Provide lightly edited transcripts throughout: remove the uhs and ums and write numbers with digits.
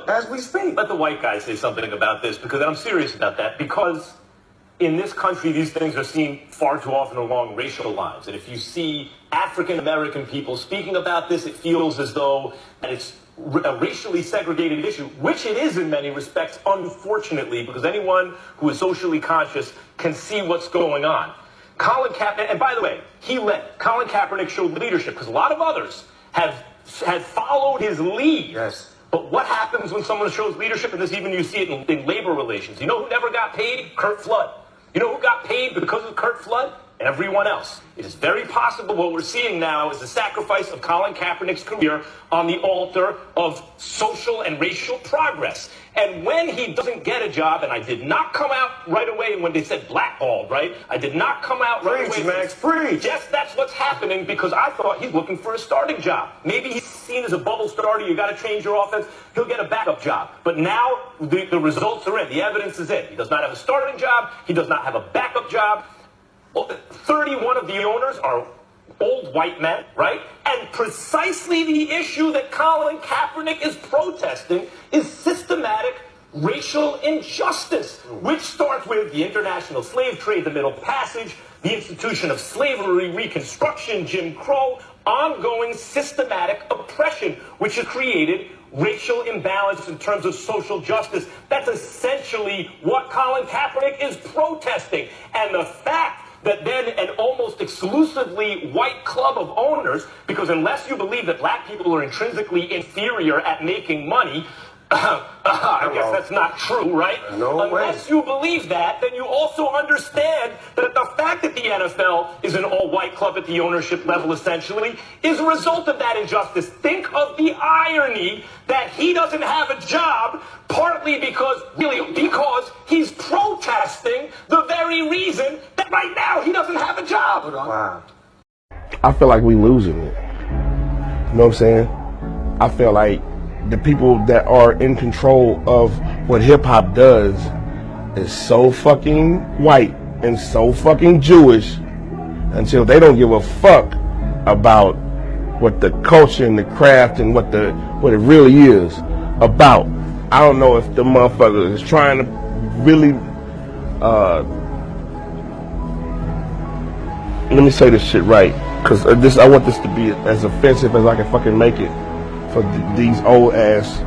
as we speak. Let the white guy say something about this, because I'm serious about that, because in this country, these things are seen far too often along racial lines. And if you see African-American people speaking about this, it feels as though that it's a racially segregated issue, which it is in many respects, unfortunately, because anyone who is socially conscious can see what's going on. Colin Kaepernick, and by the way, Colin Kaepernick showed leadership, because a lot of others had followed his lead. Yes. But what happens when someone shows leadership, and this even you see it in labor relations? You know who never got paid? Curt Flood. You know who got paid because of Curt Flood? Everyone else. It is very possible what we're seeing now is the sacrifice of Colin Kaepernick's career on the altar of social and racial progress. And when he doesn't get a job, and I did not come out right away when they said blackballed, right? I did not come out right away. Max, preach. Yes, that's what's happening, because I thought he's looking for a starting job. Maybe he's seen as a bubble starter. You got to change your offense. He'll get a backup job. But now the results are in. The evidence is in. He does not have a starting job. He does not have a backup job. 31 of the owners are old white men, right? And precisely the issue that Colin Kaepernick is protesting is systematic racial injustice, which starts with the international slave trade, the Middle Passage, the institution of slavery, Reconstruction, Jim Crow, ongoing systematic oppression, which has created racial imbalance in terms of social justice. That's essentially what Colin Kaepernick is protesting. And the fact that then an almost exclusively white club of owners, because unless you believe that black people are intrinsically inferior at making money, I guess that's not true, right? No Unless you believe that, then you also understand that the fact that the NFL is an all-white club at the ownership level, essentially, is a result of that injustice. Think of the irony that he doesn't have a job, partly because he's protesting the very reason that right now he doesn't have a job. Wow. I feel like we losing it. You know what I'm saying? I feel like the people that are in control of what hip-hop does is so fucking white and so fucking Jewish until they don't give a fuck about what the culture and the craft and what it really is about. I don't know if the motherfucker is trying to really let me say this shit right, because I want this to be as offensive as I can fucking make it for these old ass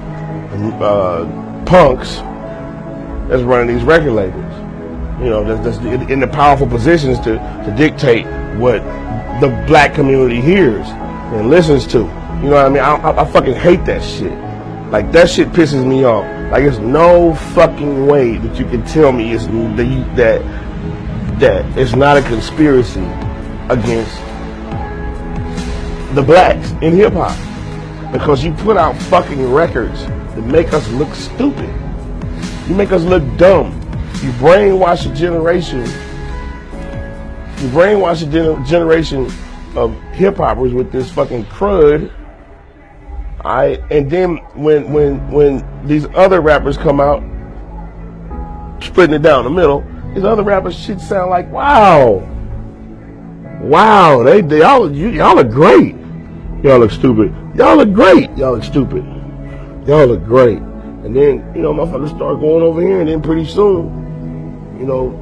punks that's running these record labels. You know, that's in the powerful positions to dictate what the black community hears and listens to. You know what I mean? I fucking hate that shit. Like, that shit pisses me off. Like, there's no fucking way that you can tell me that it's not a conspiracy against the blacks in hip hop. Because you put out fucking records that make us look stupid. You make us look dumb. You brainwash a generation. You brainwash a generation of hip hoppers with this fucking crud. And then when these other rappers come out, splitting it down the middle, these other rappers shit sound like, wow, y'all are great. Y'all look stupid. Y'all look great. Y'all look stupid. Y'all look great. And then, you know, motherfuckers start going over here, and then pretty soon, you know,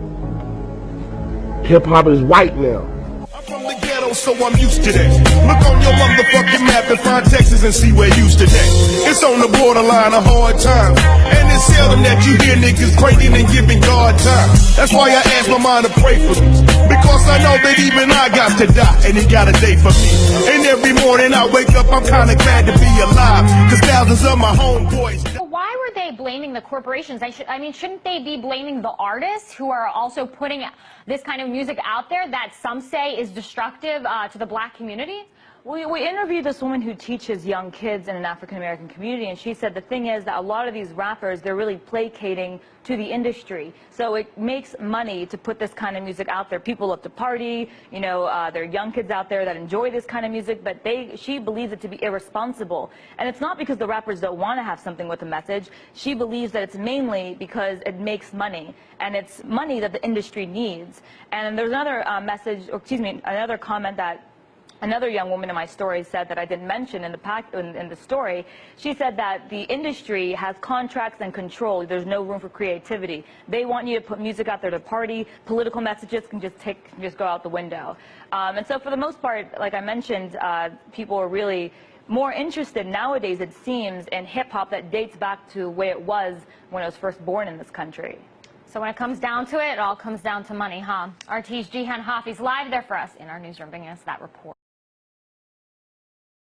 hip hop is white now. I'm from the ghetto, so I'm used to that. Look on your motherfucking map and find Texas and see where used to that. It's on the borderline of hard times. And it's seldom that you hear niggas praying and giving God time. That's why I ask my mind to pray for me. Because I know that even I got to die, and he got a day for me. And every morning I wake up, I'm kinda glad to be alive. Cause thousands of my homeboys. Why were they blaming the corporations? I mean, shouldn't they be blaming the artists who are also putting this kind of music out there that some say is destructive to the black community? We interviewed this woman who teaches young kids in an African-American community, and she said the thing is that a lot of these rappers, they're really placating to the industry. So it makes money to put this kind of music out there. People love to party, you know, there are young kids out there that enjoy this kind of music, but she believes it to be irresponsible. And it's not because the rappers don't want to have something with a message. She believes that it's mainly because it makes money, and it's money that the industry needs. And there's another another comment that Another young woman in my story said that I didn't mention in the story. She said that the industry has contracts and control. There's no room for creativity. They want you to put music out there to party. Political messages can just go out the window. And so for the most part, like I mentioned, people are really more interested nowadays, it seems, in hip-hop that dates back to the way it was when it was first born in this country. So when it comes down to it, it all comes down to money, huh? RT's Jihan Hafiz live there for us in our newsroom, bringing us that report.